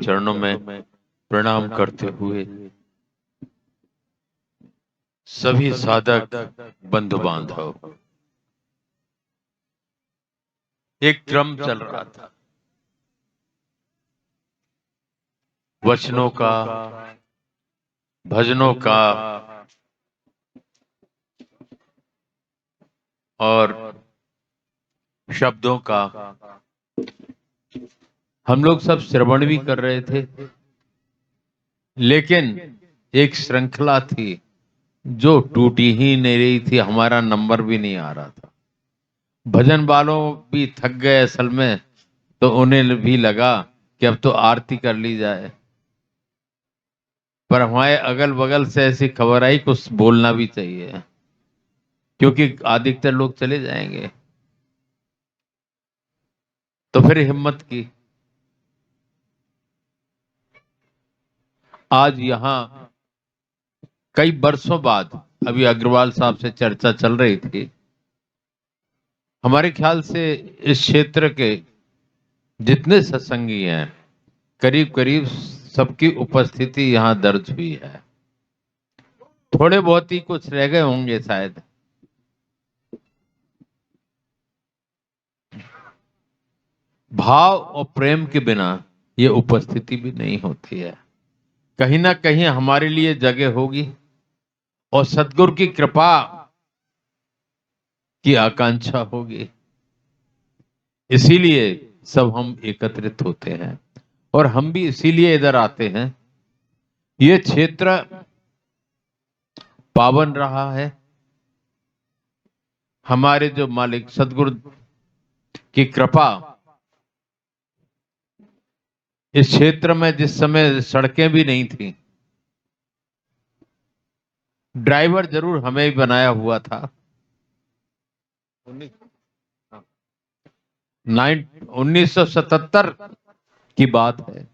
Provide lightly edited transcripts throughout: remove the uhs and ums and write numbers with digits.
चरणों में प्रणाम करते हुए सभी साधक बंधु बांधव, एक क्रम चल रहा था वचनों का, भजनों का और शब्दों का। हम लोग सब श्रवण भी कर रहे थे, लेकिन एक श्रृंखला थी जो टूटी ही नहीं रही थी। हमारा नंबर भी नहीं आ रहा था। भजन वालों भी थक गए असल में, तो उन्हें भी लगा कि अब तो आरती कर ली जाए, पर हमारे अगल बगल से ऐसी खबर आई कुछ बोलना भी चाहिए, क्योंकि अधिकतर लोग चले जाएंगे। तो फिर हिम्मत की। आज यहां कई वर्षों बाद, अभी अग्रवाल साहब से चर्चा चल रही थी, हमारे ख्याल से इस क्षेत्र के जितने सत्संगी हैं करीब करीब सबकी उपस्थिति यहां दर्ज हुई है। थोड़े बहुत ही कुछ रह गए होंगे शायद। भाव और प्रेम के बिना ये उपस्थिति भी नहीं होती है। कहीं ना कहीं हमारे लिए जगह होगी और सदगुरु की कृपा की आकांक्षा होगी, इसीलिए सब हम एकत्रित होते हैं और हम भी इसीलिए इधर आते हैं। ये क्षेत्र पावन रहा है। हमारे जो मालिक सदगुरु की कृपा, इस क्षेत्र में जिस समय सड़कें भी नहीं थी, ड्राइवर जरूर हमें ही बनाया हुआ था। 1977 की बात है।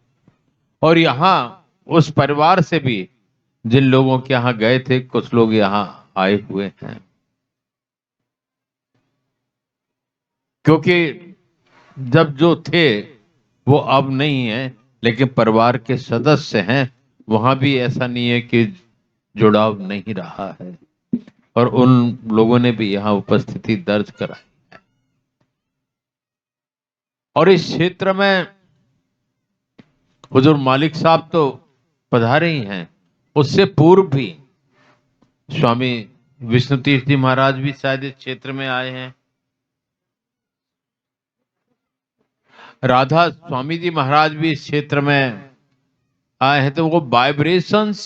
और यहां उस परिवार से भी जिन लोगों के यहां गए थे, कुछ लोग यहां आए हुए हैं, क्योंकि जब जो थे वो अब नहीं है, लेकिन परिवार के सदस्य हैं। वहां भी ऐसा नहीं है कि जुड़ाव नहीं रहा है, और उन लोगों ने भी यहां उपस्थिति दर्ज कराई। और इस क्षेत्र में हुजूर मालिक साहब तो पधारे ही हैं, उससे पूर्व भी स्वामी विष्णु तीर्थ जी महाराज भी शायद इस क्षेत्र में आए हैं। राधा स्वामी जी महाराज भी इस क्षेत्र में आए हैं। तो वो वाइब्रेशंस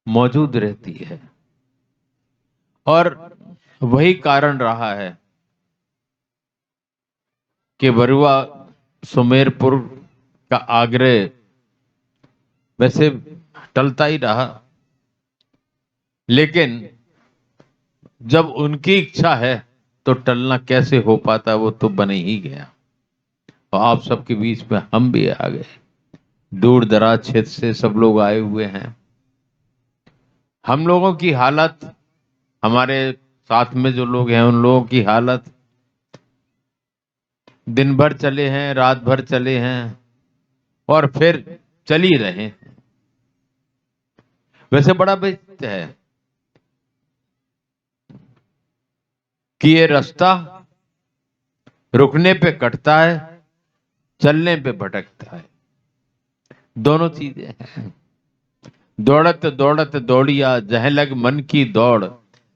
मौजूद रहती है, और वही कारण रहा है कि बरुआ सुमेरपुर का आग्रह वैसे टलता ही रहा, लेकिन जब उनकी इच्छा है तो टलना कैसे हो पाता, वो तो बन ही गया। और आप सबके बीच में हम भी आ गए। दूर दराज क्षेत्र से सब लोग आए हुए हैं। हम लोगों की हालत, हमारे साथ में जो लोग हैं उन लोगों की हालत, दिन भर चले हैं, रात भर चले हैं और फिर चल ही रहे हैं। वैसे बड़ा बेस्ट है कि ये रास्ता रुकने पे कटता है, चलने पे भटकता है। दोनों चीजें हैं। दौड़त दौड़त दौड़िया जह लग मन की दौड़,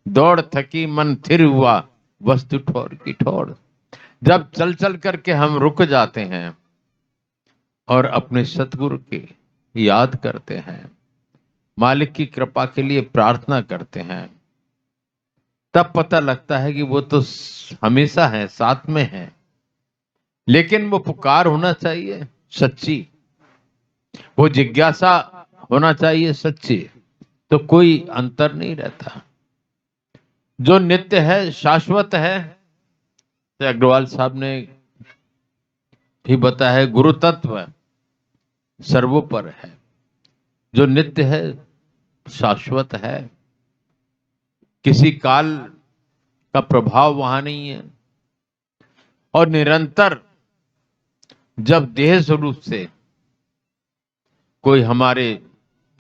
दौड़ थकी मन थिर हुआ वस्तु ठोर की ठोर। जब चल चल करके हम रुक जाते हैं और अपने सतगुरु की याद करते हैं, मालिक की कृपा के लिए प्रार्थना करते हैं, तब पता लगता है कि वो तो हमेशा है, साथ में है। लेकिन वो पुकार होना चाहिए सच्ची, वो जिज्ञासा होना चाहिए सच्ची, तो कोई अंतर नहीं रहता। जो नित्य है, शाश्वत है, तो अग्रवाल साहब ने भी बताया है, गुरु तत्व सर्वोपर है। जो नित्य है, शाश्वत है, किसी काल का प्रभाव वहां नहीं है, और निरंतर जब देह स्वरूप से कोई हमारे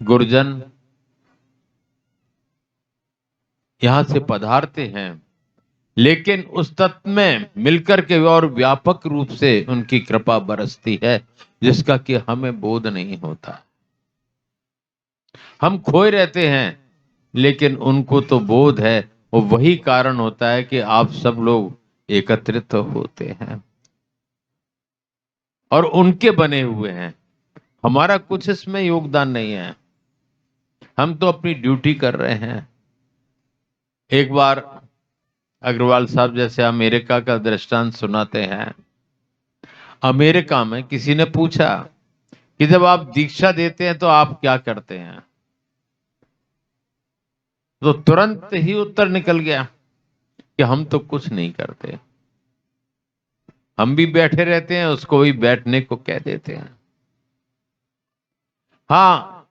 गुरुजन यहां से पधारते हैं, लेकिन उस तत्व में मिलकर के और व्यापक रूप से उनकी कृपा बरसती है, जिसका कि हमें बोध नहीं होता। हम खोए रहते हैं, लेकिन उनको तो बोध है, और वही कारण होता है कि आप सब लोग एकत्रित होते हैं और उनके बने हुए हैं। हमारा कुछ इसमें योगदान नहीं है, हम तो अपनी ड्यूटी कर रहे हैं। एक बार अग्रवाल साहब जैसे अमेरिका का दृष्टांत सुनाते हैं। अमेरिका में किसी ने पूछा कि जब आप दीक्षा देते हैं तो आप क्या करते हैं, तो तुरंत ही उत्तर निकल गया कि हम तो कुछ नहीं करते, हम भी बैठे रहते हैं, उसको भी बैठने को कह देते हैं। हाँ,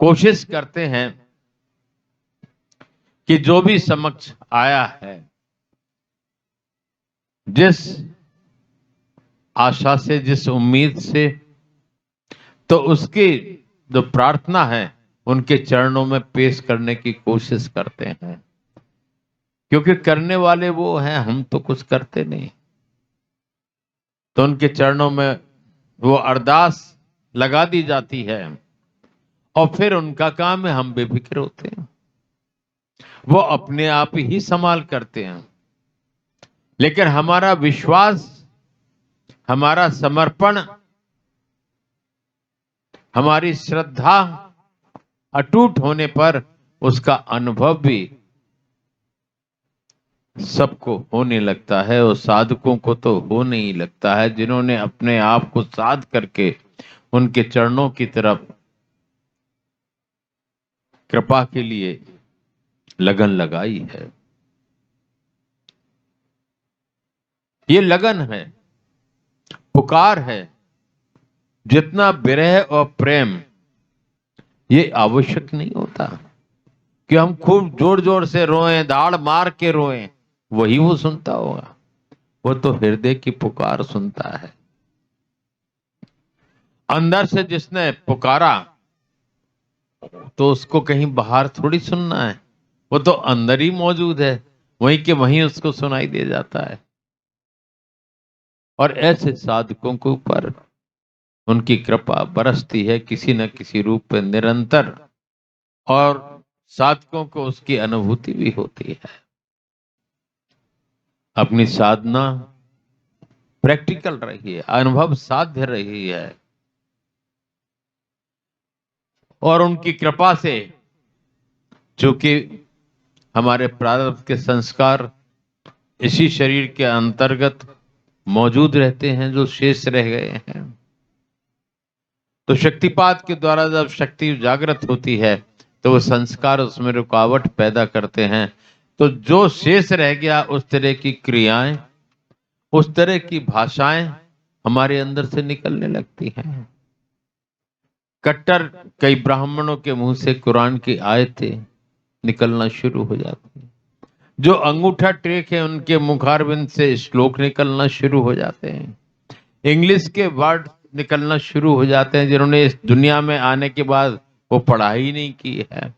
कोशिश करते हैं कि जो भी समक्ष आया है, जिस आशा से, जिस उम्मीद से, तो उसकी जो प्रार्थना है उनके चरणों में पेश करने की कोशिश करते हैं, क्योंकि करने वाले वो हैं, हम तो कुछ करते नहीं। तो उनके चरणों में वो अरदास लगा दी जाती है और फिर उनका काम है, हम बेफिक्र होते हैं, वो अपने आप ही संभाल करते हैं। लेकिन हमारा विश्वास, हमारा समर्पण, हमारी श्रद्धा अटूट होने पर उसका अनुभव भी सबको होने लगता है, और साधकों को तो हो नहीं लगता है, जिन्होंने अपने आप को साध करके उनके चरणों की तरफ कृपा के लिए लगन लगाई है। ये लगन है, पुकार है। जितना विरह और प्रेम, ये आवश्यक नहीं होता कि हम खूब जोर जोर से रोएं, दाढ़ मार के रोएं, वही वो सुनता होगा। वो तो हृदय की पुकार सुनता है। अंदर से जिसने पुकारा, तो उसको कहीं बाहर थोड़ी सुनना है, वो तो अंदर ही मौजूद है, वहीं के वहीं उसको सुनाई दे जाता है। और ऐसे साधकों के ऊपर उनकी कृपा बरसती है किसी न किसी रूप में निरंतर, और साधकों को उसकी अनुभूति भी होती है। अपनी साधना प्रैक्टिकल रही है, अनुभव साध्य रही है, और उनकी कृपा से, चूंकि हमारे प्रारब्ध के संस्कार इसी शरीर के अंतर्गत मौजूद रहते हैं, जो शेष रह गए हैं, तो शक्तिपात के द्वारा जब शक्ति जागृत होती है, तो वो संस्कार उसमें रुकावट पैदा करते हैं। तो जो शेष रह गया, उस तरह की क्रियाएं, उस तरह की भाषाएं हमारे अंदर से निकलने लगती हैं। कट्टर कई ब्राह्मणों के मुंह से कुरान की आयतें निकलना शुरू हो जाती हैं। जो अंगूठा टेक है, उनके मुखारबिंद से श्लोक निकलना शुरू हो जाते हैं। इंग्लिश के वर्ड निकलना शुरू हो जाते हैं, जिन्होंने इस दुनिया में आने के बाद वो पढ़ाई नहीं की है।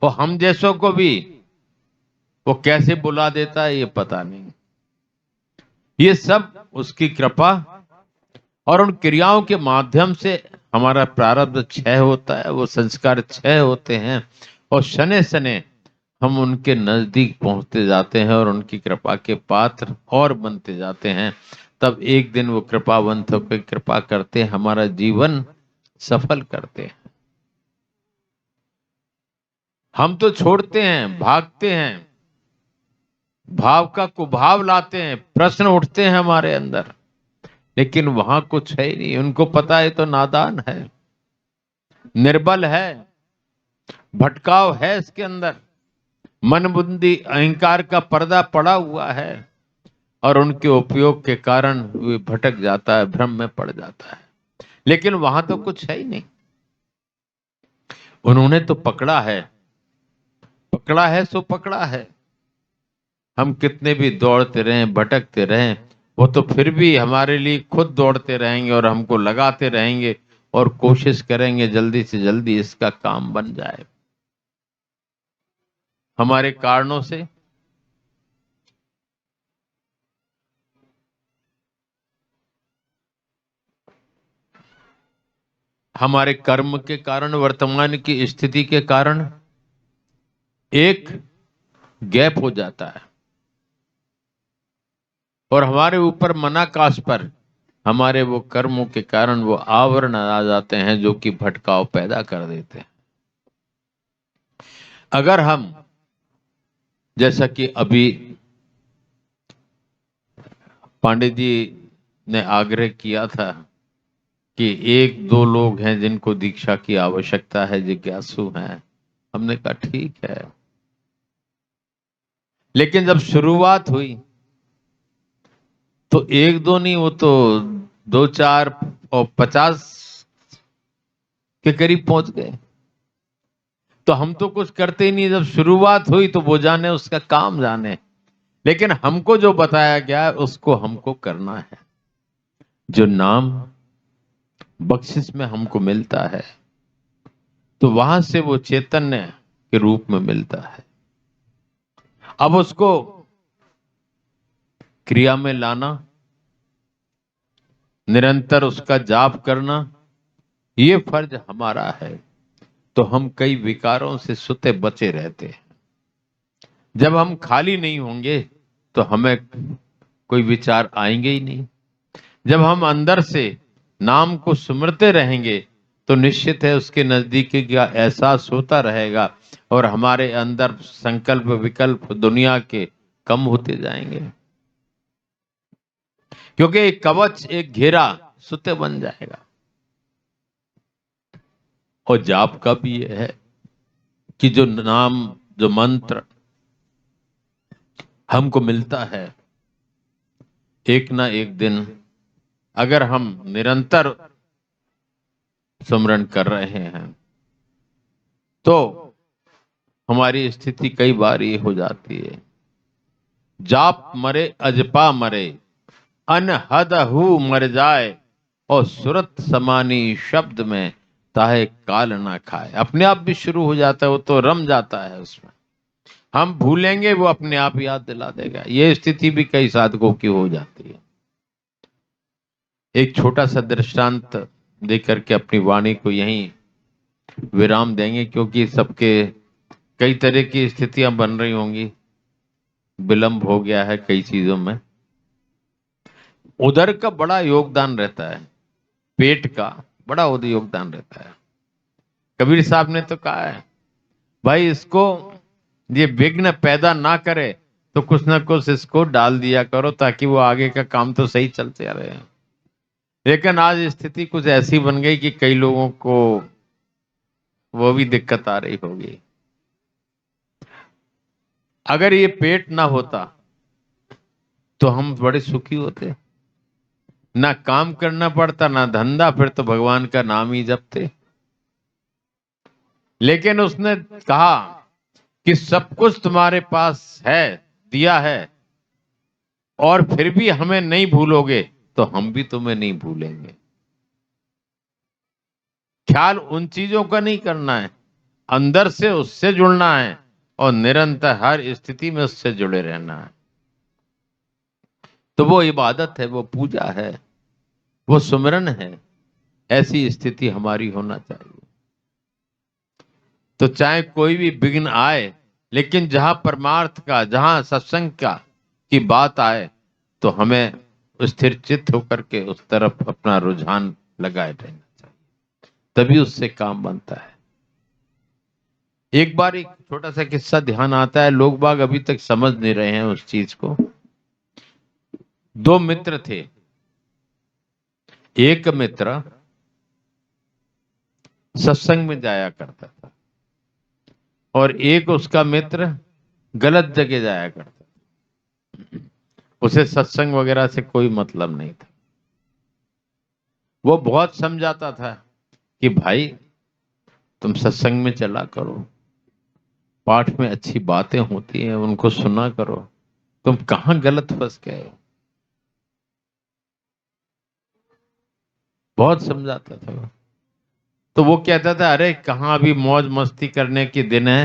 और हम जैसों को भी वो कैसे बुला देता है, ये पता नहीं। ये सब उसकी कृपा और उन क्रियाओं के माध्यम से हमारा प्रारब्ध क्षय होता है, वो संस्कार क्षय होते हैं, और शने शने हम उनके नजदीक पहुंचते जाते हैं और उनकी कृपा के पात्र और बनते जाते हैं। तब एक दिन वो कृपावंत होकर कृपा करते हैं, हमारा जीवन सफल करते हैं। हम तो छोड़ते हैं, भागते हैं, भाव का कुभाव लाते हैं, प्रश्न उठते हैं हमारे अंदर, लेकिन वहां कुछ है ही नहीं। उनको पता है तो नादान है, निर्बल है, भटकाव है इसके अंदर, मन बुद्धि अहंकार का पर्दा पड़ा हुआ है, और उनके उपयोग के कारण वे भटक जाता है, भ्रम में पड़ जाता है। लेकिन वहां तो कुछ है ही नहीं। उन्होंने तो पकड़ा है, पकड़ा है सो पकड़ा है। हम कितने भी दौड़ते रहें, भटकते रहें, वो तो फिर भी हमारे लिए खुद दौड़ते रहेंगे और हमको लगाते रहेंगे और कोशिश करेंगे जल्दी से जल्दी इसका काम बन जाए। हमारे कारणों से हमारे कर्म के कारण, वर्तमान की स्थिति के कारण एक गैप हो जाता है और हमारे ऊपर मनाकाश पर हमारे वो कर्मों के कारण वो आवरण आ जाते हैं जो कि भटकाव पैदा कर देते हैं। अगर हम, जैसा कि अभी पांडे जी ने आग्रह किया था कि एक दो लोग हैं जिनको दीक्षा की आवश्यकता है, जिज्ञासु हैं, हमने कहा ठीक है। लेकिन जब शुरुआत हुई तो एक दो नहीं, वो तो दो चार और 50 के करीब पहुंच गए। तो हम तो कुछ करते ही नहीं, जब शुरुआत हुई तो वो जाने, उसका काम जाने। लेकिन हमको जो बताया गया है उसको हमको करना है। जो नाम बख्शिश में हमको मिलता है तो वहां से वो चैतन्य के रूप में मिलता है। अब उसको क्रिया में लाना, निरंतर उसका जाप करना, ये फर्ज हमारा है। तो हम कई विकारों से सुते बचे रहते हैं। जब हम खाली नहीं होंगे तो हमें कोई विचार आएंगे ही नहीं। जब हम अंदर से नाम को सुमरते रहेंगे तो निश्चित है उसके नजदीकी का एहसास होता रहेगा और हमारे अंदर संकल्प विकल्प दुनिया के कम होते जाएंगे, क्योंकि एक कवच, एक घेरा सुते बन जाएगा। और जाप का भी ये है कि जो नाम, जो मंत्र हमको मिलता है, एक ना एक दिन अगर हम निरंतर सुमरन कर रहे हैं तो हमारी स्थिति कई बार ये हो जाती है, जाप मरे अजपा मरे, अनहद हु मर जाए, और सुरत समानी शब्द में ताहे काल ना खाए। अपने आप भी शुरू हो जाता है, वो तो रम जाता है उसमें। हम भूलेंगे, वो अपने आप याद दिला देगा। ये स्थिति भी कई साधकों की हो जाती है। एक छोटा सा दृष्टांत देकर के अपनी वाणी को यहीं विराम देंगे, क्योंकि सबके कई तरह की स्थितियां बन रही होंगी, विलंब हो गया है कई चीजों में। उधर का बड़ा योगदान रहता है, पेट का बड़ा उधर योगदान रहता है। कबीर साहब ने तो कहा है, भाई इसको ये विघ्न पैदा ना करे तो कुछ ना कुछ इसको डाल दिया करो ताकि वो आगे का काम तो सही चलते रहे। लेकिन आज स्थिति कुछ ऐसी बन गई कि कई लोगों को वो भी दिक्कत आ रही होगी। अगर ये पेट ना होता तो हम बड़े सुखी होते, ना काम करना पड़ता ना धंधा, फिर तो भगवान का नाम ही जपते। लेकिन उसने कहा कि सब कुछ तुम्हारे पास है, दिया है, और फिर भी हमें नहीं भूलोगे तो हम भी तुम्हें नहीं भूलेंगे। ख्याल उन चीजों का नहीं करना है, अंदर से उससे जुड़ना है और निरंतर हर स्थिति में उससे जुड़े रहना है। तो वो इबादत है, वो पूजा है, वो सुमिरन है। ऐसी स्थिति हमारी होना चाहिए। तो चाहे कोई भी विघ्न आए, लेकिन जहां परमार्थ का, जहां सत्संग का की बात आए तो हमें स्थिर चित्त होकर के उस तरफ अपना रुझान लगाए रहना चाहिए, तभी उससे काम बनता है। एक बार एक छोटा सा किस्सा ध्यान आता है, लोग बाग अभी तक समझ नहीं रहे हैं उस चीज को। दो मित्र थे। एक मित्र सत्संग में जाया करता था और एक उसका मित्र गलत जगह जाया करता था। उसे सत्संग वगैरह से कोई मतलब नहीं था। वो बहुत समझाता था कि भाई तुम सत्संग में चला करो, पाठ में अच्छी बातें होती हैं, उनको सुना करो, तुम कहाँ गलत फंस गए हो। बहुत समझाता था वो। तो वो कहता था, अरे कहाँ अभी मौज मस्ती करने के दिन है,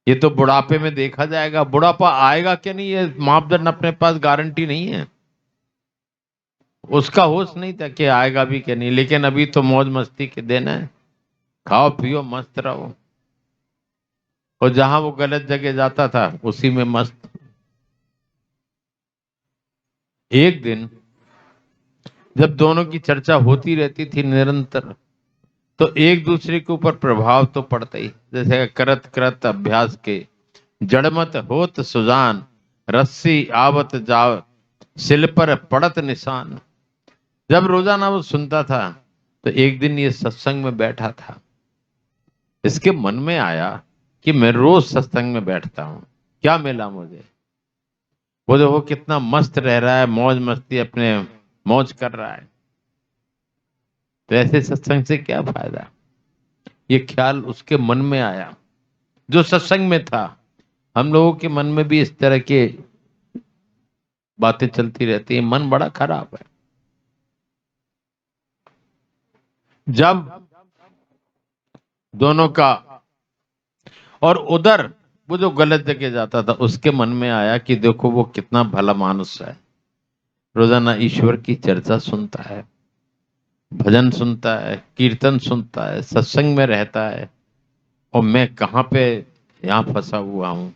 ये तो बुढ़ापे में देखा जाएगा। बुढ़ापा आएगा क्या नहीं, ये मापदंड अपने पास गारंटी नहीं है। उसका होश नहीं था कि आएगा भी क्या नहीं, लेकिन अभी तो मौज मस्ती के दिन है, खाओ पियो मस्त रहो। और जहां वो गलत जगह जाता था उसी में मस्त। एक दिन जब दोनों की चर्चा होती रहती थी निरंतर, तो एक दूसरे के ऊपर प्रभाव तो पड़ता ही। जैसे करत करत अभ्यास के जड़मत होत सुजान, रस्सी आवत जाव, सिल पर पड़त निशान। जब रोजाना वो सुनता था, तो एक दिन ये सत्संग में बैठा था, इसके मन में आया कि मैं रोज सत्संग में बैठता हूं, क्या मिला मुझे। वो देखो कितना मस्त रह रहा है, मौज मस्ती अपने मौज कर रहा है, तो ऐसे सत्संग से क्या फायदा। ये ख्याल उसके मन में आया, जो सत्संग में था। हम लोगों के मन में भी इस तरह के बातें चलती रहती है, मन बड़ा खराब है। जब दोनों का, और उधर वो जो गलत जगह जाता था उसके मन में आया कि देखो वो कितना भला मानुस है, रोजाना ईश्वर की चर्चा सुनता है, भजन सुनता है, कीर्तन सुनता है, सत्संग में रहता है, और मैं कहाँ पे यहाँ फंसा हुआ हूं।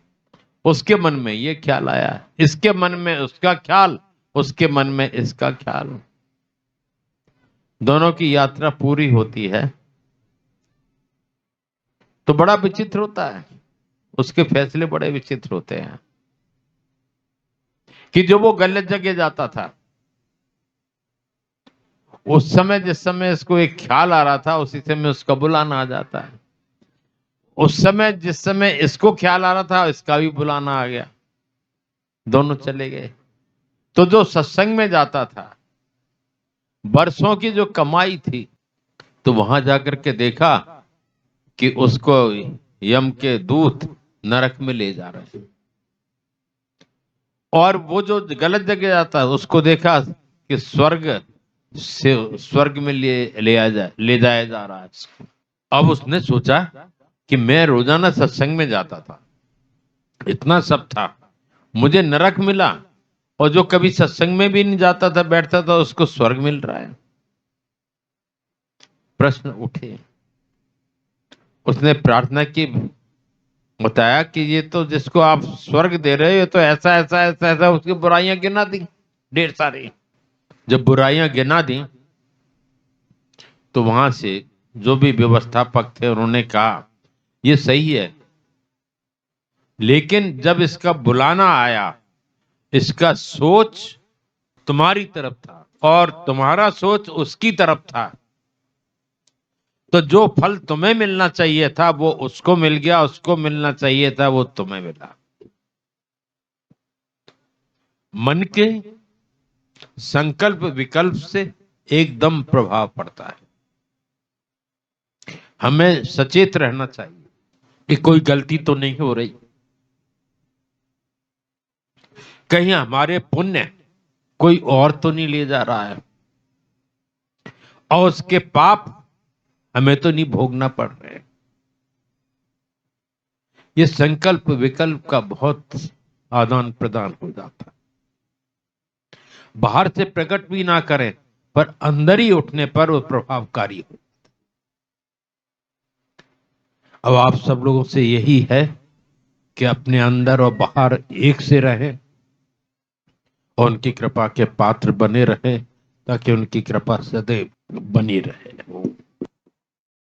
उसके मन में ये ख्याल आया, इसके मन में उसका ख्याल, उसके मन में इसका ख्याल। दोनों की यात्रा पूरी होती है तो बड़ा विचित्र होता है, उसके फैसले बड़े विचित्र होते हैं। कि जो वो गलत जगह जाता था, उस समय जिस समय इसको एक ख्याल आ रहा था, उसी समय उसका बुलाना आ जाता है। उस समय जिस समय इसको ख्याल आ रहा था, इसका भी बुलाना आ गया, दोनों चले गए। तो जो सत्संग में जाता था, बरसों की जो कमाई थी, तो वहां जाकर के देखा कि उसको यम के दूत नरक में ले जा रहे हैं। और वो जो गलत जगह जाता है, उसको देखा कि स्वर्ग से स्वर्ग में ले जाया जा रहा है। अब उसने सोचा कि मैं रोजाना सत्संग में जाता था, इतना सब था, मुझे नरक मिला, और जो कभी सत्संग में भी नहीं जाता था, बैठता था, उसको स्वर्ग मिल रहा है। प्रश्न उठे। उसने प्रार्थना की, बताया कि ये तो जिसको आप स्वर्ग दे रहे हो, ये तो ऐसा ऐसा ऐसा ऐसा, उसकी बुराइयां गिना दी ढेर सारी। जब बुराइयां गिना दी, तो वहां से जो भी व्यवस्थापक थे उन्होंने कहा ये सही है, लेकिन जब इसका बुलाना आया, इसका सोच तुम्हारी तरफ था और तुम्हारा सोच उसकी तरफ था, तो जो फल तुम्हें मिलना चाहिए था वो उसको मिल गया, उसको मिलना चाहिए था वो तुम्हें मिला। मन के संकल्प विकल्प से एकदम प्रभाव पड़ता है। हमें सचेत रहना चाहिए कि कोई गलती तो नहीं हो रही, कहीं हमारे पुण्य कोई और तो नहीं ले जा रहा है, और उसके पाप हमें तो नहीं भोगना पड़ रहे। ये संकल्प विकल्प का बहुत आदान प्रदान हो जाता है। बाहर से प्रकट भी ना करें, पर अंदर ही उठने पर वो प्रभावकारी हो। अब आप सब लोगों से यही है कि अपने अंदर और बाहर एक से रहें, और उनकी कृपा के पात्र बने रहें, ताकि उनकी कृपा सदैव बनी रहे।